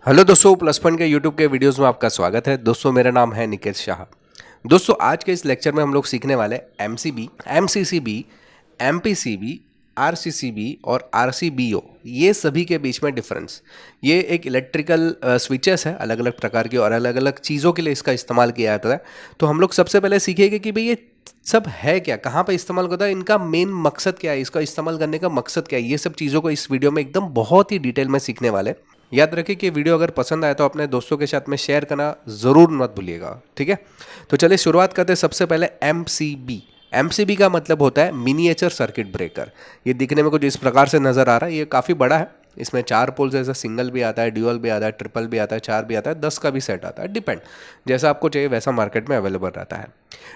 Hello दोस्तों, plus point के YouTube के वीडियोस में आपका स्वागत है। दोस्तों, मेरा नाम है निकेत शाह। दोस्तों, आज के इस लेक्चर में हम लोग सीखने वाले एमसीबी, एमसीसीबी, एमपीसीबी, आरसीसीबी और आरसीबीओ, ये सभी के बीच में डिफरेंस। ये एक इलेक्ट्रिकल स्विचेस है, अलग अलग प्रकार की और अलग अलग चीज़ों के लिए इसका इस्तेमाल किया जाता है। तो हम लोग सबसे पहले सीखेंगे कि भाई ये सब है क्या, कहाँ पे इस्तेमाल होता है, इनका मेन मकसद क्या है, इसका इस्तेमाल करने का मकसद क्या है। ये सब चीज़ों को इस वीडियो में एकदम बहुत ही डिटेल में सीखने वाले। याद रखिए कि वीडियो अगर पसंद आए तो अपने दोस्तों के साथ में शेयर करना ज़रूर मत भूलिएगा, ठीक है। तो चलिए शुरुआत करते हैं। सबसे पहले एमसीबी। एमसीबी का मतलब होता है मिनिएचर सर्किट ब्रेकर। ये दिखने में कुछ इस प्रकार से नज़र आ रहा है। ये काफ़ी बड़ा है। इसमें 4 पोल्स जैसा सिंगल भी आता है, ड्यूअल भी आता है, ट्रिपल भी आता है, 4 भी आता है, 10 का भी सेट आता है। डिपेंड, जैसा आपको चाहिए वैसा मार्केट में अवेलेबल रहता है।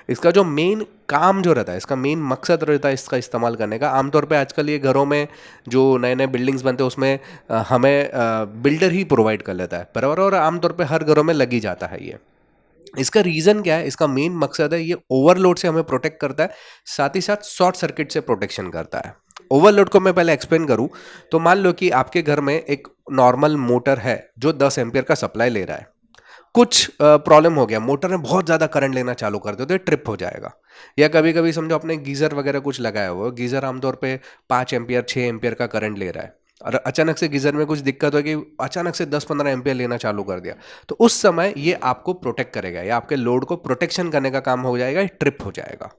इसका जो मेन काम जो रहता है, इसका मेन मकसद रहता है इसका इस्तेमाल करने का। आमतौर पे आजकल ये घरों में जो नए नए बिल्डिंग्स बनते हैं उसमें हमें बिल्डर ही प्रोवाइड कर लेता है बराबर, और आमतौर पे हर घरों में लग ही जाता है ये। इसका रीज़न क्या है, इसका मेन मकसद है ये ओवरलोड से हमें प्रोटेक्ट करता है, साथ ही साथ शॉर्ट सर्किट से प्रोटेक्शन करता है। ओवरलोड को मैं पहले एक्सप्लेन करूं तो मान लो कि आपके घर में एक नॉर्मल मोटर है जो 10 एम्पियर का सप्लाई ले रहा है। कुछ प्रॉब्लम हो गया, मोटर ने बहुत ज़्यादा करंट लेना चालू कर दिया तो ये ट्रिप हो जाएगा। या कभी कभी समझो आपने गीज़र वगैरह कुछ लगाया हुआ है, गीज़र आमतौर पे 5 एम्पियर 6 एम्पियर का करंट ले रहा है और अचानक से गीज़र में कुछ दिक्कत हो कि अचानक से 10-15 एम्पियर लेना चालू कर दिया, तो उस समय ये आपको प्रोटेक्ट करेगा या आपके लोड को प्रोटेक्शन करने का काम हो जाएगा, ये ट्रिप हो जाएगा।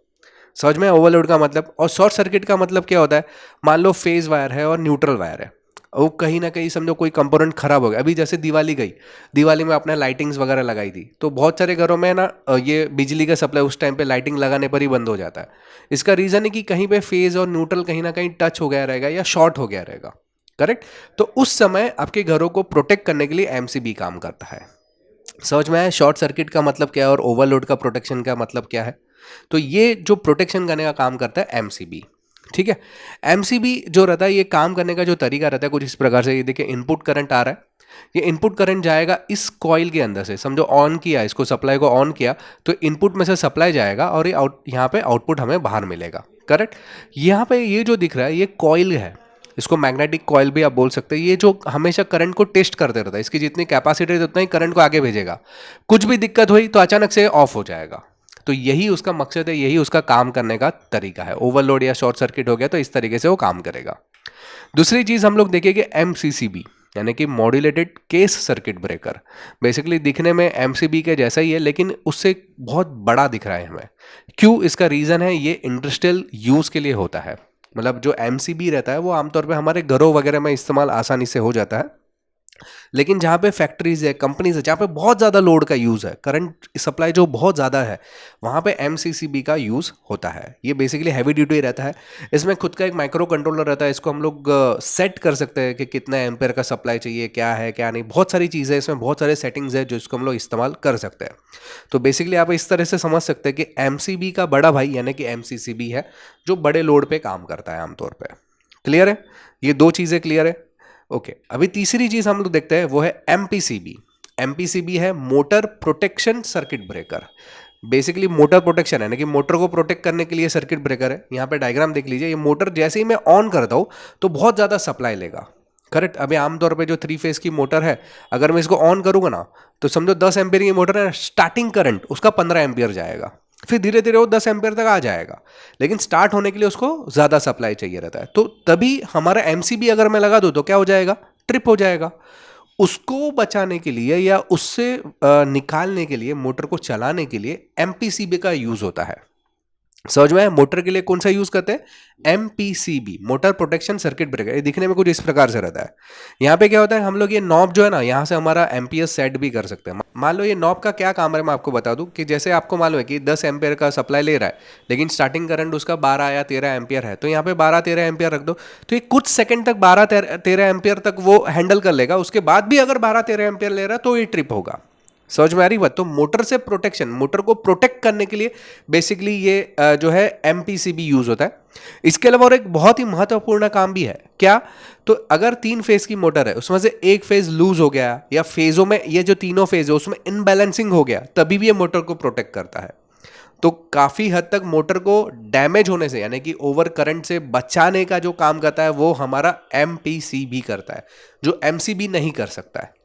समझ में ओवरलोड का मतलब। और शॉर्ट सर्किट का मतलब क्या होता है, मान लो फेज वायर है और न्यूट्रल वायर है, वो कहीं ना कहीं समझो कोई कंपोनेंट खराब हो गया। अभी जैसे दिवाली गई, दिवाली में आपने लाइटिंग्स वगैरह लगाई थी, तो बहुत सारे घरों में ना ये बिजली का सप्लाई उस टाइम पे लाइटिंग लगाने पर ही बंद हो जाता है। इसका रीज़न है कि कहीं पे फेज और न्यूट्रल कहीं ना कहीं टच हो गया रहेगा या शॉर्ट हो गया रहेगा, करेक्ट। तो उस समय आपके घरों को प्रोटेक्ट करने के लिए एमसीबी काम करता है। समझ में आया शॉर्ट सर्किट का मतलब क्या है और ओवरलोड का प्रोटेक्शन का मतलब क्या है। तो ये जो प्रोटेक्शन करने का काम करता है एमसीबी, ठीक है। एमसीबी जो रहता है, ये काम करने का जो तरीका रहता है कुछ इस प्रकार से। ये देखिए, इनपुट करंट आ रहा है, ये इनपुट करंट जाएगा इस कॉइल के अंदर से। समझो ऑन किया, इसको सप्लाई को ऑन किया तो इनपुट में से सप्लाई जाएगा और ये यहाँ पे आउटपुट हमें बाहर मिलेगा, करेक्ट। यहाँ पे ये जो दिख रहा है ये कॉइल है, इसको मैग्नेटिक कॉइल भी आप बोल सकते हैं। ये जो हमेशा करंट को टेस्ट करते रहता है, इसकी जितनी कैपेसिटी है उतना ही करंट को आगे भेजेगा। कुछ भी दिक्कत हुई तो अचानक से ऑफ हो जाएगा। तो यही उसका मकसद है, यही उसका काम करने का तरीका है। ओवरलोड या शॉर्ट सर्किट हो गया तो इस तरीके से वो काम करेगा। दूसरी चीज हम लोग देखेंगे एमसीसीबी, यानी कि modulated case circuit breaker. Basically दिखने में एमसीबी के जैसा ही है, लेकिन उससे बहुत बड़ा दिख रहा है हमें। क्यों? इसका रीजन है ये इंडस्ट्रियल यूज के लिए होता है। मतलब जो एमसीबी रहता है वो आमतौर पे हमारे घरों वगैरह में इस्तेमाल आसानी से हो जाता है, लेकिन जहाँ पे फैक्ट्रीज है, कंपनीज है, जहाँ पे बहुत ज़्यादा लोड का यूज़ है, करंट सप्लाई जो बहुत ज़्यादा है, वहाँ पे एमसीसीबी का यूज़ होता है। ये बेसिकली हैवी ड्यूटी रहता है। इसमें खुद का एक माइक्रो कंट्रोलर रहता है, इसको हम लोग सेट कर सकते हैं कि कितना एम्पेयर का सप्लाई चाहिए, क्या है क्या नहीं। बहुत सारी चीज़ें इसमें, बहुत सारे सेटिंग्स है जो इसको हम लोग इस्तेमाल कर सकते हैं। तो बेसिकली आप इस तरह से समझ सकते हैं कि एमसीबी का बड़ा भाई यानी कि एमसीसीबी है, जो बड़े लोड पे काम करता है आमतौर पे। क्लियर है? ये दो चीज़ें क्लियर है। ओके, अभी तीसरी चीज हम लोग देखते हैं वो है एमपीसीबी। एमपीसीबी है motor protection circuit breaker. Basically motor protection है ना, कि मोटर को प्रोटेक्ट करने के लिए सर्किट ब्रेकर है। यहाँ पे डायग्राम देख लीजिए, ये मोटर जैसे ही मैं ऑन करता हूँ तो बहुत ज़्यादा सप्लाई लेगा, करेक्ट। अभी आमतौर पे जो 3 फेज की मोटर है, अगर मैं इसको ऑन करूँगा ना तो समझो 10 एम्पियर की मोटर है, स्टार्टिंग करंट उसका 15 एम्पियर जाएगा, फिर धीरे धीरे वो 10 एम्पियर तक आ जाएगा, लेकिन स्टार्ट होने के लिए उसको ज़्यादा सप्लाई चाहिए रहता है। तो तभी हमारा एमसीबी अगर मैं लगा दूँ तो क्या हो जाएगा, ट्रिप हो जाएगा। उसको बचाने के लिए या उससे निकालने के लिए, मोटर को चलाने के लिए एमपीसीबी का यूज़ होता है। समझ में आया? मोटर के लिए कौन सा यूज करते हैं? MPCB, motor protection circuit breaker. ये दिखने में कुछ इस प्रकार से रहता है। यहाँ पे क्या होता है, हम लोग ये नॉब जो है ना, यहाँ से हमारा एम्पियर सेट भी कर सकते हैं। मान लो ये नॉब का क्या काम है, मैं आपको बता दूं कि जैसे आपको मालूम है कि 10 एम्पियर का सप्लाई ले रहा है, लेकिन स्टार्टिंग करंट उसका 12 या 13 एम्पियर है, तो यहाँ पे 12-13 एम्पियर रख दो, तो ये कुछ सेकंड तक 12-13 एम्पियर तक वो हैंडल कर लेगा। उसके बाद भी अगर 12-13 एम्पियर ले रहा है तो ये ट्रिप होगा। समझ में आ रही बात? तो मोटर से प्रोटेक्शन, मोटर को प्रोटेक्ट करने के लिए बेसिकली ये जो है एमपीसीबी यूज होता है। इसके अलावा और एक बहुत ही महत्वपूर्ण काम भी है। क्या? तो अगर 3 फेज की मोटर है, उसमें से एक फेज लूज हो गया या फेजों में ये जो तीनों फेज है उसमें इनबैलेंसिंग हो गया, तभी भी ये मोटर को प्रोटेक्ट करता है। तो काफी हद तक मोटर को डैमेज होने से, यानी कि ओवर करंट से बचाने का जो काम करता है वो हमारा एमपीसीबी करता है, जो एमसीबी नहीं कर सकता है।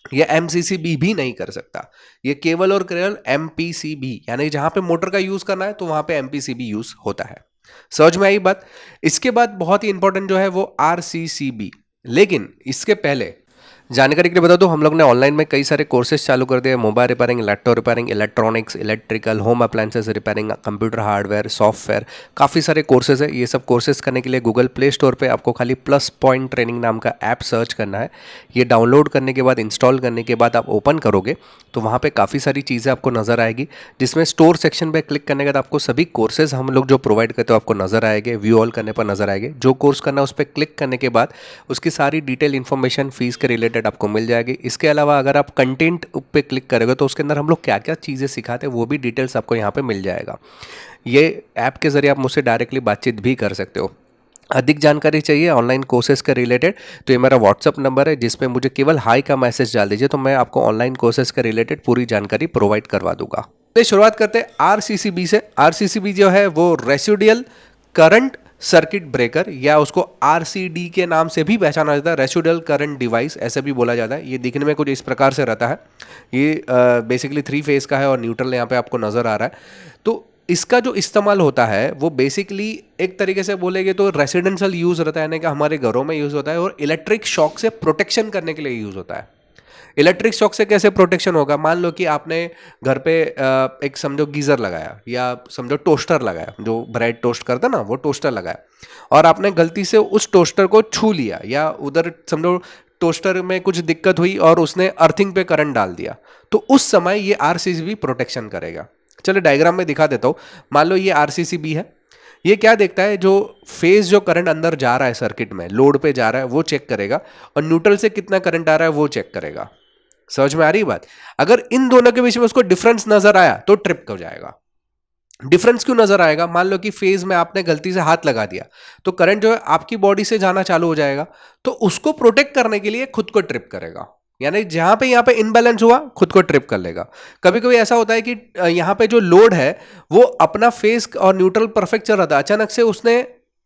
ये MCCB भी नहीं कर सकता। ये केवल और केवल MPCB, यानी जहां पे मोटर का यूज करना है तो वहां पे MPCB यूज होता है। समझ में आई बात। इसके बाद बहुत ही इंपॉर्टेंट जो है वो RCCB। लेकिन इसके पहले जानकारी के लिए बता दूं, हम लोग ने ऑनलाइन में कई सारे कोर्सेज चालू कर दिए। Mobile repairing, laptop repairing, electronics, electrical, home appliances repairing, computer hardware, software, काफ़ी सारे कोर्सेज है। ये सब कोर्सेज करने के लिए गूगल प्ले स्टोर पे आपको खाली प्लस पॉइंट ट्रेनिंग नाम का ऐप सर्च करना है। ये डाउनलोड करने के बाद, इंस्टॉल करने के बाद आप ओपन करोगे तो वहाँ पे काफ़ी सारी चीज़ें आपको नज़र आएगी, जिसमें स्टोर सेक्शन पे क्लिक करने के बाद आपको सभी कोर्सेज हम लोग जो प्रोवाइड करते हो आपको नज़र आएंगे। व्यू ऑल करने पर नज़र आएंगे। जो कोर्स करना है उस पर क्लिक करने के बाद उसकी सारी डिटेल इन्फॉर्मेशन फीस के रिलेटेड आपको मिल जाएगी। इसके अलावा अगर आप कंटेंट पे क्लिक करोगे तो उसके अंदर हम लोग क्या क्या चीज़ें सिखाते हैं वो भी डिटेल्स आपको यहाँ पे मिल जाएगा। ये ऐप के ज़रिए आप मुझसे डायरेक्टली बातचीत भी कर सकते हो। अधिक जानकारी चाहिए ऑनलाइन कोर्सेज के रिलेटेड तो ये मेरा व्हाट्सअप नंबर है, जिसपे मुझे केवल हाई का मैसेज डाल दीजिए तो मैं आपको ऑनलाइन कोर्सेज के रिलेटेड पूरी जानकारी प्रोवाइड करवा दूंगा। तो शुरुआत करते हैं RCCB से। RCCB जो है वो रेसिडुअल करंट सर्किट ब्रेकर, या उसको RCD के नाम से भी पहचाना जाता है, रेसिडुअल करंट डिवाइस ऐसे भी बोला जाता है। ये दिखने में कुछ इस प्रकार से रहता है। ये बेसिकली 3 फेज का है और न्यूट्रल यहाँ पे आपको नजर आ रहा है। तो इसका जो इस्तेमाल होता है वो बेसिकली एक तरीके से बोलेंगे तो रेसिडेंशियल यूज रहता है, यानी कि हमारे घरों में यूज होता है, और इलेक्ट्रिक शॉक से प्रोटेक्शन करने के लिए यूज होता है। इलेक्ट्रिक शॉक से कैसे प्रोटेक्शन होगा? मान लो कि आपने घर पे एक समझो गीजर लगाया, या समझो टोस्टर लगाया, जो ब्रेड टोस्ट करता ना वो टोस्टर लगाया, और आपने गलती से उस टोस्टर को छू लिया, या उधर समझो टोस्टर में कुछ दिक्कत हुई और उसने अर्थिंग पे करंट डाल दिया, तो उस समय ये RCCB प्रोटेक्शन करेगा। चलो डायग्राम में दिखा देता हूं। मान लो ये RCCB है। ये क्या देखता है? जो फेज जो करंट अंदर जा रहा है सर्किट में, लोड पे जा रहा है, वो चेक करेगा, और न्यूट्रल से कितना करंट आ रहा है वो चेक करेगा। समझ में आ रही बात? अगर इन दोनों के बीच में उसको डिफरेंस नजर आया तो ट्रिप हो जाएगा। डिफरेंस क्यों नजर आएगा? मान लो कि फेज में आपने गलती से हाथ लगा दिया तो करंट जो है आपकी बॉडी से जाना चालू हो जाएगा, तो उसको प्रोटेक्ट करने के लिए खुद को ट्रिप करेगा। यानी जहां पे यहां पे इनबैलेंस हुआ खुद को ट्रिप कर लेगा। कभी कभी ऐसा होता है कि यहां पे जो लोड है वो अपना फेज और न्यूट्रल परफेक्ट चल रहा था, अचानक से उसने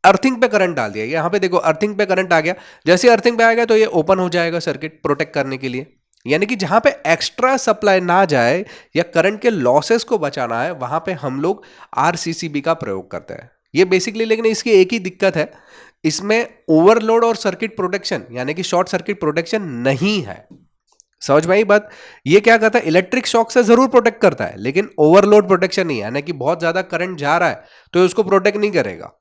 अर्थिंग पे करंट डाल दिया। यहां पे देखो अर्थिंग पे करंट आ गया, जैसे अर्थिंग पे आ गया तो ये ओपन हो जाएगा सर्किट प्रोटेक्ट करने के लिए। यानी कि जहां पे एक्स्ट्रा सप्लाई ना जाए या करंट के लॉसेस को बचाना है वहां पे हम लोग RCCB का प्रयोग करते हैं। ये बेसिकली, लेकिन इसकी एक ही दिक्कत है, इसमें ओवरलोड और सर्किट प्रोटेक्शन यानी कि शॉर्ट सर्किट प्रोटेक्शन नहीं है। समझ में आई बात? ये क्या करता है? इलेक्ट्रिक शॉक से जरूर प्रोटेक्ट करता है, लेकिन ओवरलोड प्रोटेक्शन नहीं है, यानी कि बहुत ज्यादा करंट जा रहा है तो उसको प्रोटेक्ट नहीं करेगा,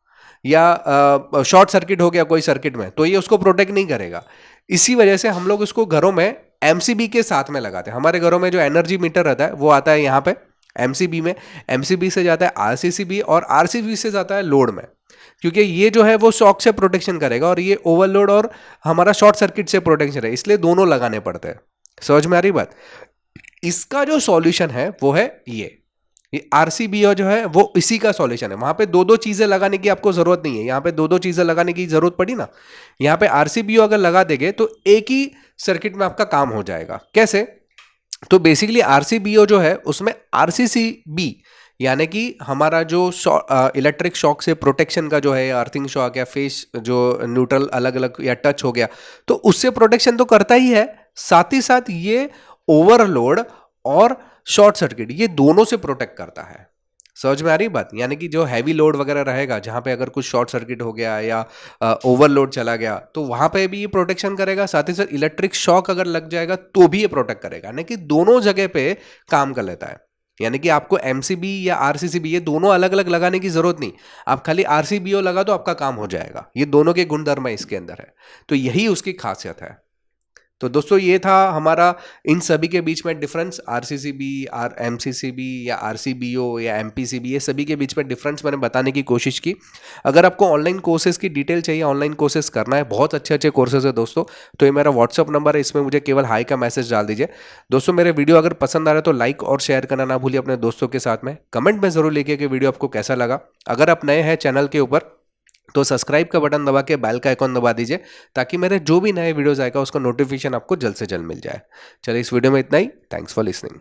या शॉर्ट सर्किट हो गया कोई सर्किट में तो ये उसको प्रोटेक्ट नहीं करेगा। इसी वजह से हम लोग इसको घरों में MCB के साथ में लगाते हैं। हमारे घरों में जो एनर्जी मीटर रहता है वो आता है यहाँ पे MCB में, MCB से जाता है RCCB, और RCCB से जाता है लोड में, क्योंकि ये जो है वो शॉक से प्रोटेक्शन करेगा और ये ओवरलोड और हमारा शॉर्ट सर्किट से प्रोटेक्शन है, इसलिए दोनों लगाने पड़ते हैं। समझ में आ रही बात? इसका जो सॉल्यूशन है वो है ये RCBO जो है वो इसी का सॉल्यूशन है। वहां पे दो दो चीजें लगाने की आपको जरूरत नहीं है, यहाँ पे दो दो चीजें लगाने की जरूरत पड़ी ना, यहाँ पे RCBO अगर लगा देंगे तो एक ही सर्किट में आपका काम हो जाएगा। कैसे? तो बेसिकली RCBO जो है उसमें RCCB यानी कि हमारा जो इलेक्ट्रिक शॉक से प्रोटेक्शन का जो है, अर्थिंग शॉक या फेस जो न्यूट्रल अलग अलग या टच हो गया तो उससे प्रोटेक्शन तो करता ही है, साथ ही साथ ये ओवरलोड और शॉर्ट सर्किट ये दोनों से प्रोटेक्ट करता है। समझ में आ रही बात? यानी कि जो हैवी लोड वगैरह रहेगा, जहां पे अगर कुछ शॉर्ट सर्किट हो गया या ओवरलोड चला गया तो वहां पे भी ये प्रोटेक्शन करेगा, साथ ही साथ इलेक्ट्रिक शॉक अगर लग जाएगा तो भी ये प्रोटेक्ट करेगा, यानी कि दोनों जगह पे काम कर लेता है। यानी कि आपको MCB या RCCB ये दोनों अलग अलग लगाने की जरूरत नहीं, आप खाली RCBO लगा दो आपका काम हो जाएगा। ये दोनों के गुणधर्म इसके अंदर है, तो यही उसकी खासियत है। तो दोस्तों ये था हमारा इन सभी के बीच में डिफरेंस, RCCB, MCCB या RCBO या MPCB, ये सभी के बीच में डिफरेंस मैंने बताने की कोशिश की। अगर आपको ऑनलाइन कोर्सेज की डिटेल चाहिए, ऑनलाइन कोर्सेज करना है, बहुत अच्छे अच्छे कोर्सेज है दोस्तों, तो ये मेरा व्हाट्सअप नंबर है, इसमें मुझे केवल हाई का मैसेज डाल दीजिए। दोस्तों मेरे वीडियो अगर पसंद आ रहा है तो लाइक और शेयर करना ना भूलिए अपने दोस्तों के साथ में। कमेंट में जरूर लिखिए कि वीडियो आपको कैसा लगा। अगर आप नए हैं चैनल के ऊपर तो सब्सक्राइब का बटन दबा के बेल का आइकॉन दबा दीजिए, ताकि मेरे जो भी नए वीडियोस आएगा उसका नोटिफिकेशन आपको जल्द से जल्द मिल जाए। चलिए इस वीडियो में इतना ही। Thanks for listening.